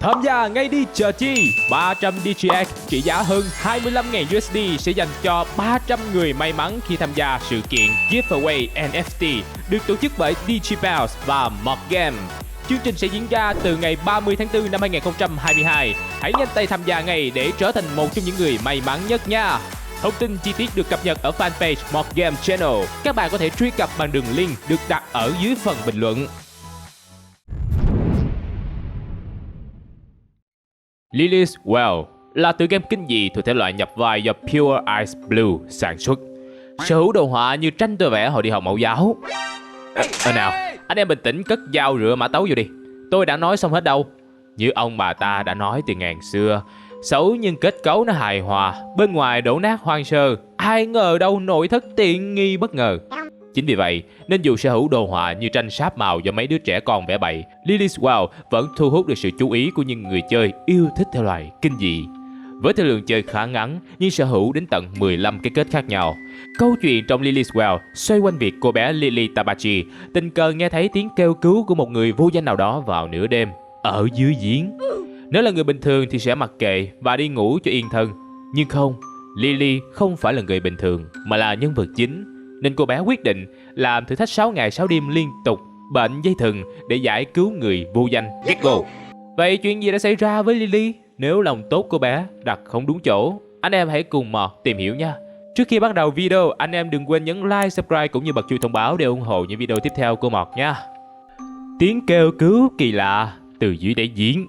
Tham gia ngay đi chờ chi. 300 DGX trị giá hơn 25.000 USD sẽ dành cho 300 người may mắn khi tham gia sự kiện Giveaway NFT được tổ chức bởi DigiBounce và Mod Game. Chương trình sẽ diễn ra từ ngày 30 tháng 4 năm 2022. Hãy nhanh tay tham gia ngay để trở thành một trong những người may mắn nhất nha. Thông tin chi tiết được cập nhật ở fanpage Mod Game Channel. Các bạn có thể truy cập bằng đường link được đặt ở dưới phần bình luận. Lily's Well là tựa game kinh dị thuộc thể loại nhập vai do Pure Ice Blue sản xuất. Sở hữu đồ họa như tranh tôi vẽ hồi đi học mẫu giáo. Nào, anh em bình tĩnh cất dao rửa mã tấu vô đi. Tôi đã nói xong hết đâu. Như ông bà ta đã nói từ ngàn xưa, xấu nhưng kết cấu nó hài hòa, bên ngoài đổ nát hoang sơ, ai ngờ đâu nội thất tiện nghi bất ngờ. Chính vì vậy nên dù sở hữu đồ họa như tranh sáp màu do mấy đứa trẻ con vẽ bậy, Lily's Well vẫn thu hút được sự chú ý của những người chơi yêu thích thể loại kinh dị. Với thời lượng chơi khá ngắn nhưng sở hữu đến tận 15 cái kết khác nhau. Câu chuyện trong Lily's Well xoay quanh việc cô bé Lily Tabachi tình cờ nghe thấy tiếng kêu cứu của một người vô danh nào đó vào nửa đêm ở dưới giếng. Nếu là người bình thường thì sẽ mặc kệ và đi ngủ cho yên thân. Nhưng không, Lily không phải là người bình thường mà là nhân vật chính, nên cô bé quyết định làm thử thách 6 ngày 6 đêm liên tục bệnh dây thừng để giải cứu người vô danh Gecko. Vậy chuyện gì đã xảy ra với Lily? Nếu lòng tốt cô bé đặt không đúng chỗ, anh em hãy cùng Mod tìm hiểu nha. Trước khi bắt đầu video, anh em đừng quên nhấn like, subscribe cũng như bật chuông thông báo để ủng hộ những video tiếp theo của Mod nha. Tiếng kêu cứu kỳ lạ từ dưới đáy giếng.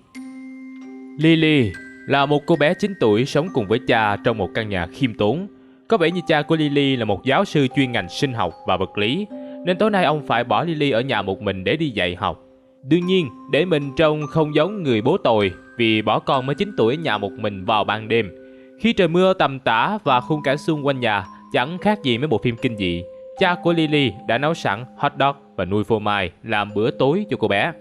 Lily là một cô bé 9 tuổi sống cùng với cha trong một căn nhà khiêm tốn. Có vẻ như cha của Lily là một giáo sư chuyên ngành sinh học và vật lý, nên tối nay ông phải bỏ Lily ở nhà một mình để đi dạy học. Đương nhiên, để mình trông không giống người bố tồi vì bỏ con mới 9 tuổi ở nhà một mình vào ban đêm. Khi trời mưa tầm tã và khung cảnh xung quanh nhà chẳng khác gì mấy bộ phim kinh dị, cha của Lily đã nấu sẵn hot dog và nuôi phô mai làm bữa tối cho cô bé.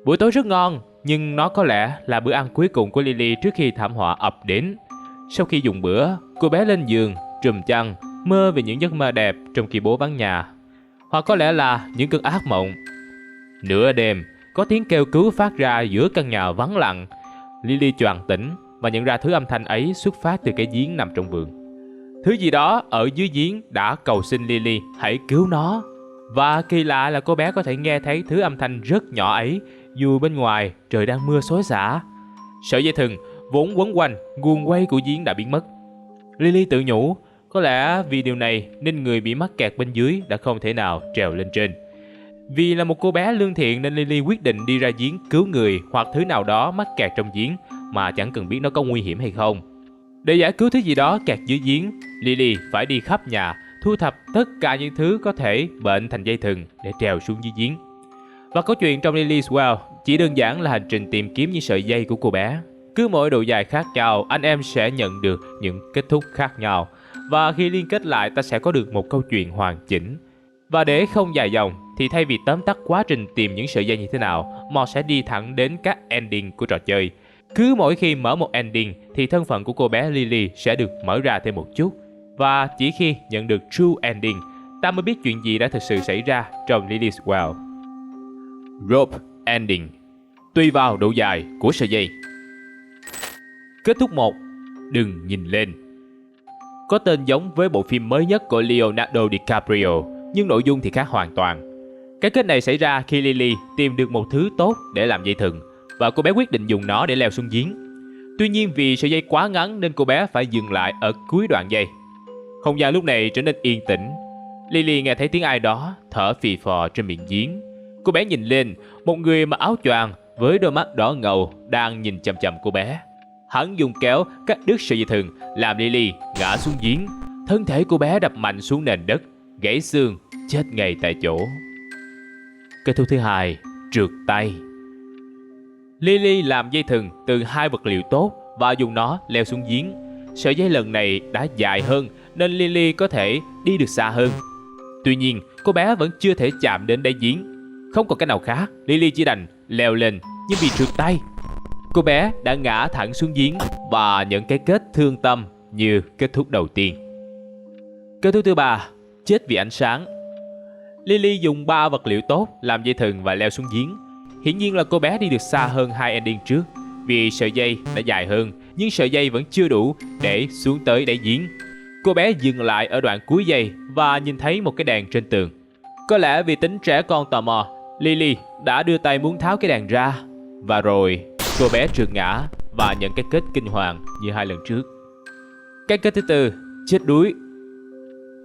Bữa tối rất ngon, nhưng nó có lẽ là bữa ăn cuối cùng của Lily trước khi thảm họa ập đến. Sau khi dùng bữa, cô bé lên giường, trùm chăn, mơ về những giấc mơ đẹp trong khi bố vắng nhà. Hoặc có lẽ là những cơn ác mộng. Nửa đêm, có tiếng kêu cứu phát ra giữa căn nhà vắng lặng. Lily choàng tỉnh và nhận ra thứ âm thanh ấy xuất phát từ cái giếng nằm trong vườn. Thứ gì đó ở dưới giếng đã cầu xin Lily hãy cứu nó. Và kỳ lạ là cô bé có thể nghe thấy thứ âm thanh rất nhỏ ấy dù bên ngoài trời đang mưa xối xả. Sợi dây thừng vốn quấn quanh guồng quay của giếng đã biến mất. Lily tự nhủ, có lẽ vì điều này nên người bị mắc kẹt bên dưới đã không thể nào trèo lên trên. Vì là một cô bé lương thiện nên Lily quyết định đi ra giếng cứu người hoặc thứ nào đó mắc kẹt trong giếng mà chẳng cần biết nó có nguy hiểm hay không. Để giải cứu thứ gì đó kẹt dưới giếng, Lily phải đi khắp nhà, thu thập tất cả những thứ có thể bệnh thành dây thừng để trèo xuống dưới giếng. Và câu chuyện trong Lily's Well chỉ đơn giản là hành trình tìm kiếm những sợi dây của cô bé. Cứ mỗi độ dài khác nhau, anh em sẽ nhận được những kết thúc khác nhau. Và khi liên kết lại, ta sẽ có được một câu chuyện hoàn chỉnh. Và để không dài dòng, thì thay vì tóm tắt quá trình tìm những sợi dây như thế nào, Mod sẽ đi thẳng đến các ending của trò chơi. Cứ mỗi khi mở một ending, thì thân phận của cô bé Lily sẽ được mở ra thêm một chút. Và chỉ khi nhận được true ending, ta mới biết chuyện gì đã thực sự xảy ra trong Lily's Well. Rope ending. Tùy vào độ dài của sợi dây. Kết thúc 1. Đừng nhìn lên. Có tên giống với bộ phim mới nhất của Leonardo DiCaprio, nhưng nội dung thì khác hoàn toàn. Cái kết này xảy ra khi Lily tìm được một thứ tốt để làm dây thừng, và cô bé quyết định dùng nó để leo xuống giếng. Tuy nhiên vì sợi dây quá ngắn nên cô bé phải dừng lại ở cuối đoạn dây. Không gian lúc này trở nên yên tĩnh. Lily nghe thấy tiếng ai đó thở phì phò trên miệng giếng. Cô bé nhìn lên, một người mặc áo choàng với đôi mắt đỏ ngầu đang nhìn chằm chằm cô bé. Hắn dùng kéo cắt đứt sợi dây thừng, làm Lily ngã xuống giếng. Thân thể cô bé đập mạnh xuống nền đất, gãy xương, chết ngay tại chỗ. Kết thúc thứ 2, trượt tay. Lily làm dây thừng từ 2 vật liệu tốt và dùng nó leo xuống giếng. Sợi dây lần này đã dài hơn nên Lily có thể đi được xa hơn. Tuy nhiên, cô bé vẫn chưa thể chạm đến đáy giếng. Không còn cách nào khác, Lily chỉ đành leo lên, nhưng vì trượt tay, cô bé đã ngã thẳng xuống giếng và nhận cái kết thương tâm như kết thúc đầu tiên. Kết thúc thứ 3, chết vì ánh sáng. Lily dùng 3 vật liệu tốt làm dây thừng và leo xuống giếng. Hiển nhiên là cô bé đi được xa hơn 2 ending trước. vì sợi dây đã dài hơn, nhưng sợi dây vẫn chưa đủ để xuống tới đáy giếng. Cô bé dừng lại ở đoạn cuối dây và nhìn thấy một cái đèn trên tường. Có lẽ vì tính trẻ con tò mò, Lily đã đưa tay muốn tháo cái đèn ra. Và rồi cô bé trượt ngã và nhận cái kết kinh hoàng như 2 lần trước. Cái kết thứ tư, chết đuối.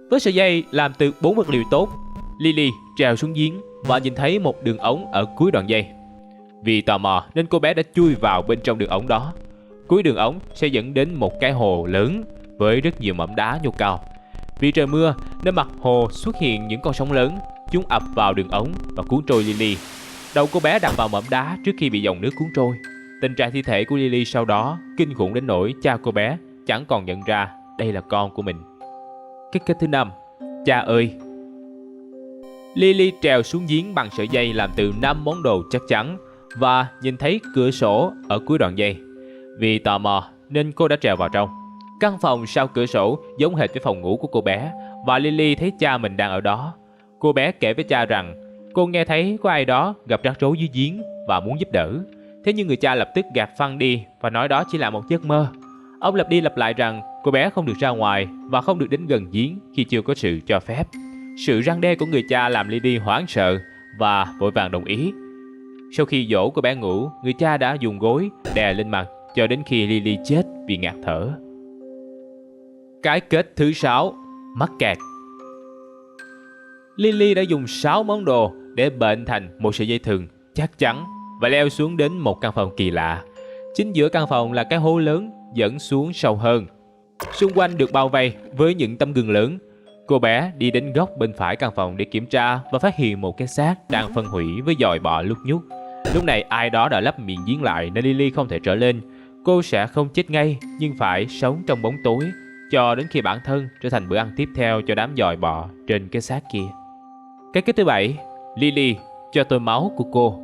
Với sợi dây làm từ 4 vật liệu tốt, Lily trèo xuống giếng và nhìn thấy một đường ống ở cuối đoạn dây. Vì tò mò nên cô bé đã chui vào bên trong đường ống đó. Cuối đường ống sẽ dẫn đến một cái hồ lớn với rất nhiều mỏm đá nhô cao. Vì trời mưa nên mặt hồ xuất hiện những con sóng lớn. Chúng ập vào đường ống và cuốn trôi Lily. Đầu cô bé đặt vào mỏm đá trước khi bị dòng nước cuốn trôi. Tình trạng thi thể của Lily sau đó kinh khủng đến nỗi cha cô bé chẳng còn nhận ra đây là con của mình. Cái kết thứ 5, cha ơi. Lily trèo xuống giếng bằng sợi dây làm từ 5 món đồ chắc chắn và nhìn thấy cửa sổ ở cuối đoạn dây. Vì tò mò nên cô đã trèo vào trong. Căn phòng sau cửa sổ giống hệt với phòng ngủ của cô bé và Lily thấy cha mình đang ở đó. Cô bé kể với cha rằng cô nghe thấy có ai đó gặp rắc rối dưới giếng và muốn giúp đỡ. Thế nhưng người cha lập tức gạt phăng đi và nói đó chỉ là một giấc mơ. Ông lặp đi lặp lại rằng cô bé không được ra ngoài và không được đến gần giếng khi chưa có sự cho phép. Sự răn đe của người cha làm Lily hoảng sợ và vội vàng đồng ý. Sau khi dỗ cô bé ngủ, người cha đã dùng gối đè lên mặt cho đến khi Lily chết vì ngạt thở. Cái kết thứ 6, mắc kẹt. Lily đã dùng 6 món đồ để bệnh thành một sợi dây thừng chắc chắn và leo xuống đến một căn phòng kỳ lạ. Chính giữa căn phòng là cái hố lớn dẫn xuống sâu hơn. Xung quanh được bao vây với những tấm gương lớn. Cô bé đi đến góc bên phải căn phòng để kiểm tra và phát hiện một cái xác đang phân hủy với giòi bọ lúc nhúc. Lúc này ai đó đã lắp miệng giếng lại nên Lily không thể trở lên. Cô sẽ không chết ngay nhưng phải sống trong bóng tối cho đến khi bản thân trở thành bữa ăn tiếp theo cho đám giòi bọ trên cái xác kia. Cái kết thứ 7, Lily cho tôi máu của cô.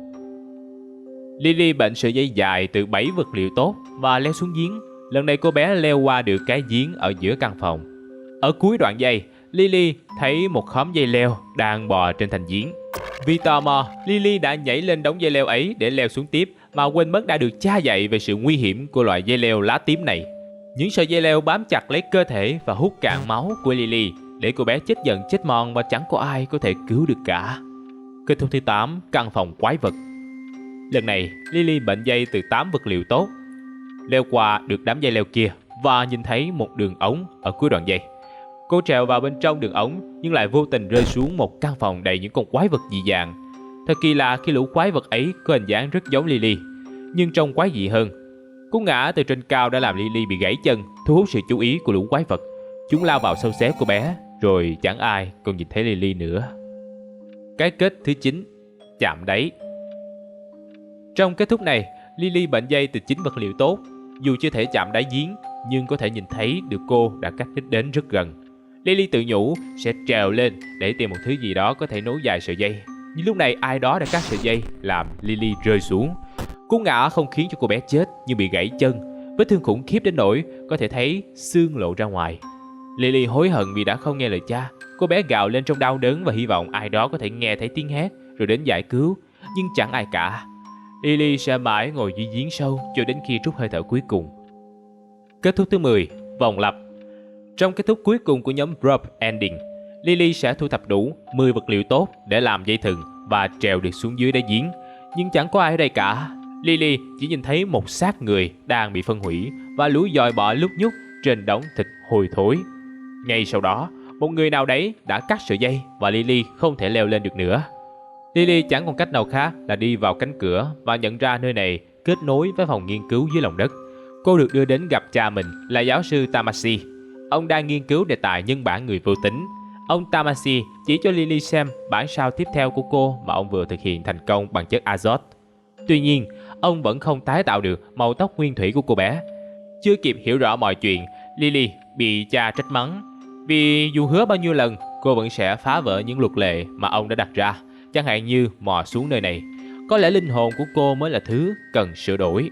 Lily bệnh sợi dây dài từ 7 vật liệu tốt và leo xuống giếng. Lần này cô bé leo qua được cái giếng ở giữa căn phòng. Ở cuối đoạn dây, Lily thấy một khóm dây leo đang bò trên thành giếng. Vì tò mò, Lily đã nhảy lên đống dây leo ấy để leo xuống tiếp mà quên mất đã được cha dạy về sự nguy hiểm của loại dây leo lá tím này. Những sợi dây leo bám chặt lấy cơ thể và hút cạn máu của Lily để cô bé chết dần chết mòn và chẳng có ai có thể cứu được cả. Kết thúc thứ 8, căn phòng quái vật. Lần này, Lily bệnh dây từ 8 vật liệu tốt, leo qua được đám dây leo kia và nhìn thấy một đường ống ở cuối đoạn dây. Cô trèo vào bên trong đường ống nhưng lại vô tình rơi xuống một căn phòng đầy những con quái vật dị dạng. Thật kỳ lạ khi lũ quái vật ấy có hình dáng rất giống Lily, nhưng trông quái dị hơn. Cú ngã từ trên cao đã làm Lily bị gãy chân, thu hút sự chú ý của lũ quái vật. Chúng lao vào xâu xé cô bé, rồi chẳng ai còn nhìn thấy Lily nữa. Cái kết thứ 9, chạm đáy. Trong kết thúc này, Lily bệnh dây từ 9 vật liệu tốt. Dù chưa thể chạm đáy giếng, nhưng có thể nhìn thấy được cô đã cách đích đến rất gần. Lily tự nhủ sẽ trèo lên để tìm một thứ gì đó có thể nối dài sợi dây. Nhưng lúc này ai đó đã cắt sợi dây làm Lily rơi xuống. Cú ngã không khiến cho cô bé chết nhưng bị gãy chân. Vết thương khủng khiếp đến nỗi có thể thấy xương lộ ra ngoài. Lily hối hận vì đã không nghe lời cha. Cô bé gào lên trong đau đớn và hy vọng ai đó có thể nghe thấy tiếng hét rồi đến giải cứu. Nhưng chẳng ai cả. Lily sẽ mãi ngồi dưới giếng sâu cho đến khi trút hơi thở cuối cùng. Kết thúc thứ 10, vòng lặp. Trong kết thúc cuối cùng của nhóm Drop Ending, Lily sẽ thu thập đủ 10 vật liệu tốt để làm dây thừng và trèo được xuống dưới đáy giếng. Nhưng chẳng có ai ở đây cả. Lily chỉ nhìn thấy một xác người đang bị phân hủy và lũ giòi bọ lúc nhúc trên đống thịt hôi thối. Ngay sau đó, một người nào đấy đã cắt sợi dây và Lily không thể leo lên được nữa. Lily chẳng còn cách nào khác là đi vào cánh cửa và nhận ra nơi này kết nối với phòng nghiên cứu dưới lòng đất. Cô được đưa đến gặp cha mình là giáo sư Tamasi. Ông đang nghiên cứu đề tài nhân bản người vô tính. Ông Tamasi chỉ cho Lily xem bản sao tiếp theo của cô mà ông vừa thực hiện thành công bằng chất azot. Tuy nhiên, ông vẫn không tái tạo được màu tóc nguyên thủy của cô bé. Chưa kịp hiểu rõ mọi chuyện, Lily bị cha trách mắng. Vì dù hứa bao nhiêu lần, cô vẫn sẽ phá vỡ những luật lệ mà ông đã đặt ra, chẳng hạn như mò xuống nơi này. Có lẽ linh hồn của cô mới là thứ cần sửa đổi.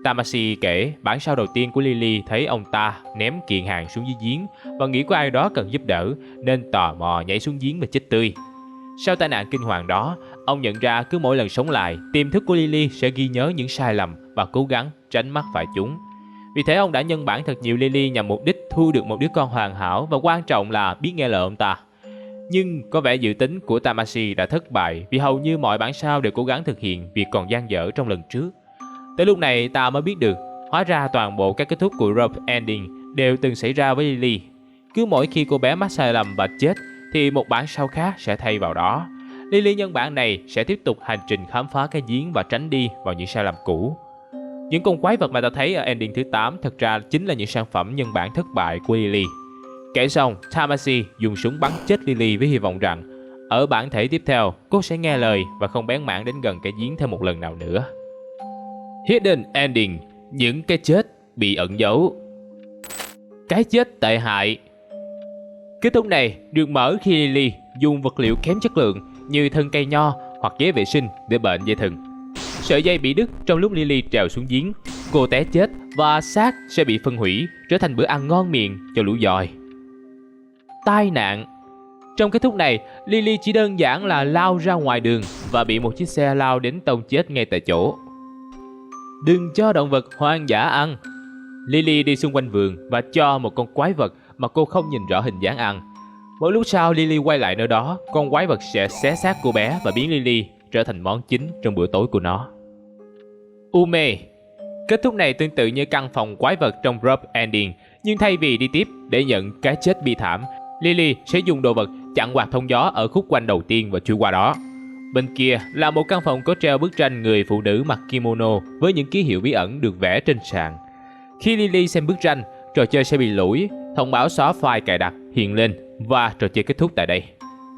Tamasi kể bản sao đầu tiên của Lily thấy ông ta ném kiện hàng xuống dưới giếng và nghĩ có ai đó cần giúp đỡ nên tò mò nhảy xuống giếng và chết tươi. Sau tai nạn kinh hoàng đó, ông nhận ra cứ mỗi lần sống lại, tiềm thức của Lily sẽ ghi nhớ những sai lầm và cố gắng tránh mắc phải chúng. Vì thế ông đã nhân bản thật nhiều Lily nhằm mục đích thu được một đứa con hoàn hảo và quan trọng là biết nghe lời ông ta. Nhưng có vẻ dự tính của Tamashii đã thất bại vì hầu như mọi bản sao đều cố gắng thực hiện việc còn dang dở trong lần trước. Tới lúc này ta mới biết được, hóa ra toàn bộ các kết thúc của Rope Ending đều từng xảy ra với Lily. Cứ mỗi khi cô bé mắc sai lầm và chết thì một bản sao khác sẽ thay vào đó. Lily nhân bản này sẽ tiếp tục hành trình khám phá cái giếng và tránh đi vào những sai lầm cũ. Những con quái vật mà ta thấy ở ending thứ 8 thật ra chính là những sản phẩm nhân bản thất bại của Lily. Kể xong, Tamashii dùng súng bắn chết Lily với hy vọng rằng ở bản thể tiếp theo, cô sẽ nghe lời và không bén mảng đến gần cái giếng thêm một lần nào nữa. Hidden Ending, những cái chết bị ẩn giấu. Cái chết tệ hại. Kết thúc này được mở khi Lily dùng vật liệu kém chất lượng như thân cây nho hoặc giấy vệ sinh để bệnh dây thừng. Sợi dây bị đứt trong lúc Lily trèo xuống giếng, cô té chết và xác sẽ bị phân hủy, trở thành bữa ăn ngon miệng cho lũ dòi. Tai nạn. Trong kết thúc này, Lily chỉ đơn giản là lao ra ngoài đường và bị một chiếc xe lao đến tông chết ngay tại chỗ. Đừng cho động vật hoang dã ăn. Lily đi xung quanh vườn và cho một con quái vật mà cô không nhìn rõ hình dáng ăn. Một lúc sau Lily quay lại nơi đó, con quái vật sẽ xé xác cô bé và biến Lily trở thành món chính trong bữa tối của nó. Ume. Kết thúc này tương tự như căn phòng quái vật trong Rope Ending, nhưng thay vì đi tiếp để nhận cái chết bi thảm, Lily sẽ dùng đồ vật chặn quạt thông gió ở khúc quanh đầu tiên và chui qua đó. Bên kia là một căn phòng có treo bức tranh người phụ nữ mặc kimono với những ký hiệu bí ẩn được vẽ trên sàn. Khi Lily xem bức tranh, trò chơi sẽ bị lỗi, thông báo xóa file cài đặt hiện lên và trò chơi kết thúc tại đây.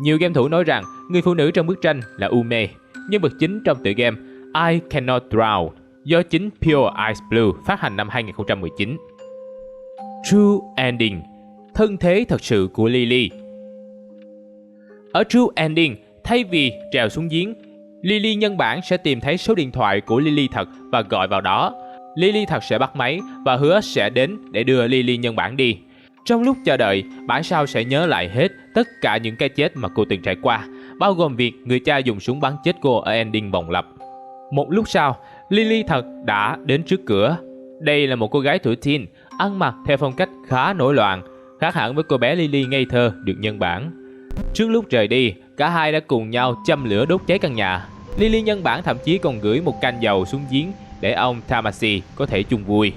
Nhiều game thủ nói rằng người phụ nữ trong bức tranh là Ume, nhân vật chính trong tựa game I Cannot Drown do chính Pure Ice Blue phát hành năm 2019. True Ending, thân thế thật sự của Lily. Ở True Ending, thay vì trèo xuống giếng, Lily nhân bản sẽ tìm thấy số điện thoại của Lily thật và gọi vào đó. Lily thật sẽ bắt máy và hứa sẽ đến để đưa Lily nhân bản đi. Trong lúc chờ đợi, bản sao sẽ nhớ lại hết tất cả những cái chết mà cô từng trải qua, bao gồm việc người cha dùng súng bắn chết cô ở ending vòng lặp. Một lúc sau, Lily thật đã đến trước cửa. Đây là một cô gái tuổi teen, ăn mặc theo phong cách khá nổi loạn, khác hẳn với cô bé Lily ngây thơ được nhân bản. Trước lúc rời đi, cả hai đã cùng nhau châm lửa đốt cháy căn nhà. Lily nhân bản thậm chí còn gửi một can dầu xuống giếng để ông Tamashii có thể chung vui.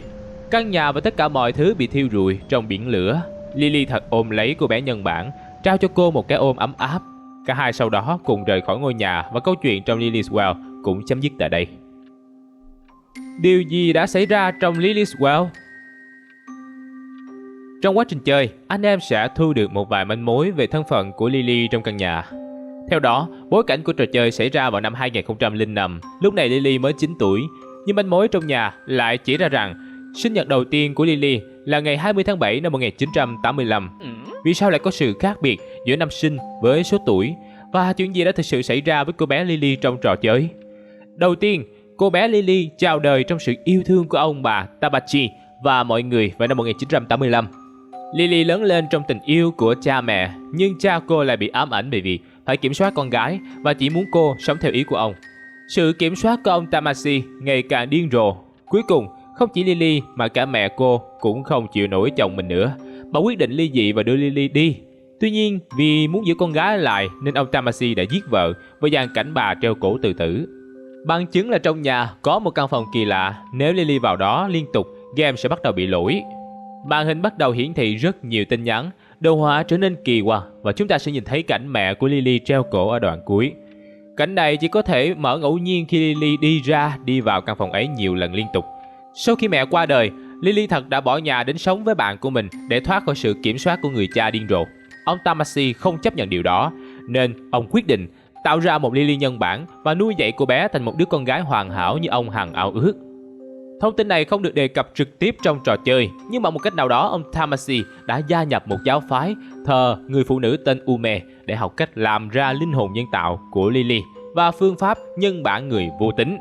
Căn nhà và tất cả mọi thứ bị thiêu rụi trong biển lửa. Lily thật ôm lấy cô bé nhân bản, trao cho cô một cái ôm ấm áp. Cả hai sau đó cùng rời khỏi ngôi nhà và câu chuyện trong Lily's Well cũng chấm dứt tại đây. Điều gì đã xảy ra trong Lily's Well? Trong quá trình chơi, anh em sẽ thu được một vài manh mối về thân phận của Lily trong căn nhà. Theo đó, bối cảnh của trò chơi xảy ra vào năm 2005, lúc này Lily mới 9 tuổi, nhưng manh mối trong nhà lại chỉ ra rằng sinh nhật đầu tiên của Lily là ngày 20 tháng 7 năm 1985. Vì sao lại có sự khác biệt giữa năm sinh với số tuổi? Và chuyện gì đã thực sự xảy ra với cô bé Lily trong trò chơi? Đầu tiên, cô bé Lily chào đời trong sự yêu thương của ông bà Tabachi và mọi người vào năm 1985. Lily lớn lên trong tình yêu của cha mẹ, nhưng cha cô lại bị ám ảnh về việc phải kiểm soát con gái và chỉ muốn cô sống theo ý của ông. Sự kiểm soát của ông Tamashii ngày càng điên rồ. Cuối cùng, không chỉ Lily mà cả mẹ cô cũng không chịu nổi chồng mình nữa. Bà quyết định ly dị và đưa Lily đi. Tuy nhiên, vì muốn giữ con gái lại nên ông Tamashii đã giết vợ và dàn cảnh bà treo cổ tự tử. Bằng chứng là trong nhà có một căn phòng kỳ lạ, nếu Lily vào đó liên tục, game sẽ bắt đầu bị lỗi. Màn hình bắt đầu hiển thị rất nhiều tin nhắn, đồ họa trở nên kỳ quặc và chúng ta sẽ nhìn thấy cảnh mẹ của Lily treo cổ ở đoạn cuối. Cảnh này chỉ có thể mở ngẫu nhiên khi Lily đi ra đi vào căn phòng ấy nhiều lần liên tục. Sau khi mẹ qua đời, Lily thật đã bỏ nhà đến sống với bạn của mình để thoát khỏi sự kiểm soát của người cha điên rồ. Ông Tamashii không chấp nhận điều đó, nên ông quyết định tạo ra một Lily nhân bản và nuôi dạy cô bé thành một đứa con gái hoàn hảo như ông hằng ao ước. Thông tin này không được đề cập trực tiếp trong trò chơi, nhưng bằng một cách nào đó ông Tamashii đã gia nhập một giáo phái thờ người phụ nữ tên Ume để học cách làm ra linh hồn nhân tạo của Lily và phương pháp nhân bản người vô tính.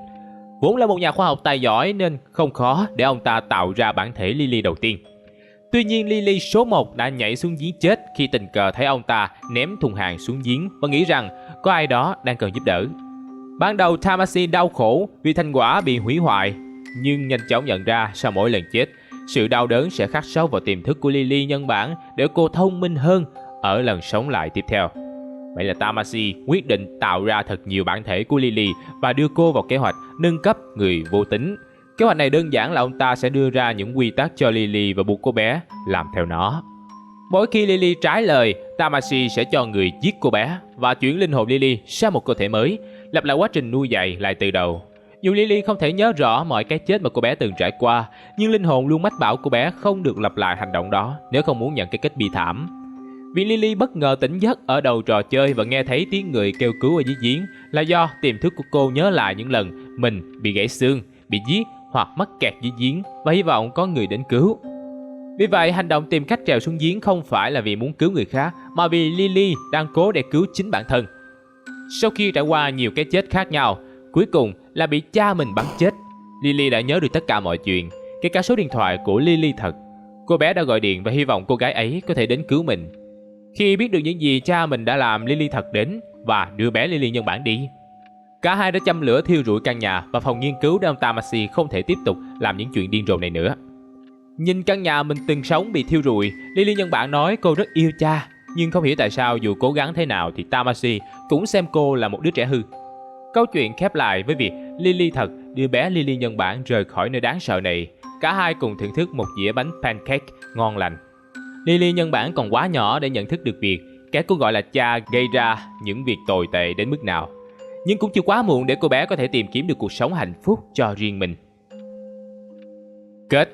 Vốn là một nhà khoa học tài giỏi nên không khó để ông ta tạo ra bản thể Lily đầu tiên. Tuy nhiên, Lily số 1 đã nhảy xuống giếng chết khi tình cờ thấy ông ta ném thùng hàng xuống giếng và nghĩ rằng có ai đó đang cần giúp đỡ. Ban đầu Tamashii đau khổ vì thành quả bị hủy hoại, nhưng nhanh chóng nhận ra sau mỗi lần chết, sự đau đớn sẽ khắc sâu vào tiềm thức của Lily nhân bản để cô thông minh hơn ở lần sống lại tiếp theo. Vậy là Tamashii quyết định tạo ra thật nhiều bản thể của Lily và đưa cô vào kế hoạch nâng cấp người vô tính. Kế hoạch này đơn giản là ông ta sẽ đưa ra những quy tắc cho Lily và buộc cô bé làm theo nó. Mỗi khi Lily trái lời, Tamashii sẽ cho người giết cô bé và chuyển linh hồn Lily sang một cơ thể mới, lặp lại quá trình nuôi dạy lại từ đầu. Dù Lily không thể nhớ rõ mọi cái chết mà cô bé từng trải qua, nhưng linh hồn luôn mách bảo cô bé không được lặp lại hành động đó nếu không muốn nhận cái kết bi thảm. Vì Lily bất ngờ tỉnh giấc ở đầu trò chơi và nghe thấy tiếng người kêu cứu ở dưới giếng là do tiềm thức của cô nhớ lại những lần mình bị gãy xương, bị giết hoặc mắc kẹt dưới giếng và hy vọng có người đến cứu. Vì vậy, hành động tìm cách trèo xuống giếng không phải là vì muốn cứu người khác, mà vì Lily đang cố để cứu chính bản thân. Sau khi trải qua nhiều cái chết khác nhau, cuối cùng là bị cha mình bắn chết, Lily đã nhớ được tất cả mọi chuyện, kể cả số điện thoại của Lily thật. Cô bé đã gọi điện và hy vọng cô gái ấy có thể đến cứu mình. Khi biết được những gì cha mình đã làm, Lily thật đến và đưa bé Lily nhân bản đi. Cả hai đã châm lửa thiêu rụi căn nhà và phòng nghiên cứu để ông Tamashii không thể tiếp tục làm những chuyện điên rồ này nữa. Nhìn căn nhà mình từng sống bị thiêu rụi, Lily nhân bản nói cô rất yêu cha, nhưng không hiểu tại sao dù cố gắng thế nào thì Tamashii cũng xem cô là một đứa trẻ hư. Câu chuyện khép lại với việc Lily thật đưa bé Lily nhân bản rời khỏi nơi đáng sợ này. Cả hai cùng thưởng thức một dĩa bánh pancake ngon lành. Lily nhân bản còn quá nhỏ để nhận thức được việc kẻ cô gọi là cha gây ra những việc tồi tệ đến mức nào. Nhưng cũng chưa quá muộn để cô bé có thể tìm kiếm được cuộc sống hạnh phúc cho riêng mình. Kết.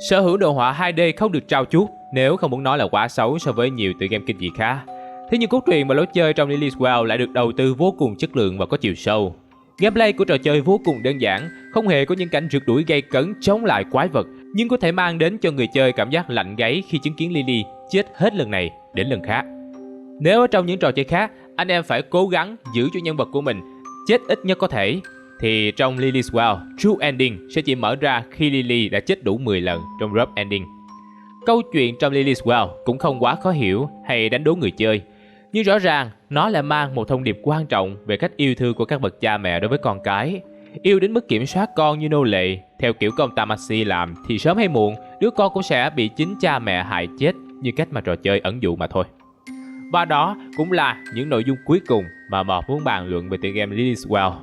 Sở hữu đồ họa 2D không được trau chuốt nếu không muốn nói là quá xấu so với nhiều tựa game kinh dị khác. Thế nhưng cốt truyện và lối chơi trong Lily's Well lại được đầu tư vô cùng chất lượng và có chiều sâu. Gameplay của trò chơi vô cùng đơn giản, không hề có những cảnh rượt đuổi gay cấn chống lại quái vật, nhưng có thể mang đến cho người chơi cảm giác lạnh gáy khi chứng kiến Lily chết hết lần này đến lần khác. Nếu ở trong những trò chơi khác, anh em phải cố gắng giữ cho nhân vật của mình chết ít nhất có thể, thì trong Lily's Well, True Ending sẽ chỉ mở ra khi Lily đã chết đủ 10 lần trong Rough Ending. Câu chuyện trong Lily's Well cũng không quá khó hiểu hay đánh đố người chơi, nhưng rõ ràng nó lại mang một thông điệp quan trọng về cách yêu thương của các bậc cha mẹ đối với con cái. Yêu đến mức kiểm soát con như nô lệ, theo kiểu của ông Tamashii làm, thì sớm hay muộn đứa con cũng sẽ bị chính cha mẹ hại chết như cách mà trò chơi ẩn dụ mà thôi. Và đó cũng là những nội dung cuối cùng mà Mọt muốn bàn luận về tựa game Lily's Well.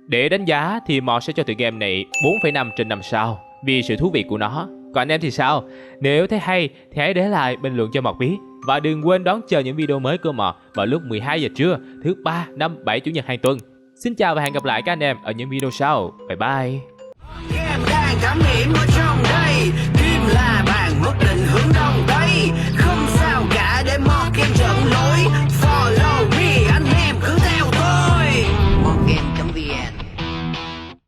Để đánh giá thì Mọt sẽ cho tựa game này 4,5 trên 5 sao vì sự thú vị của nó. Còn anh em thì sao? Nếu thấy hay thì hãy để lại bình luận cho Mọt biết. Và đừng quên đón chờ những video mới của Mọt vào lúc 12 giờ trưa, thứ 3, 5, 7, Chủ nhật hàng tuần. Xin chào và hẹn gặp lại các anh em ở những video sau. Bye bye.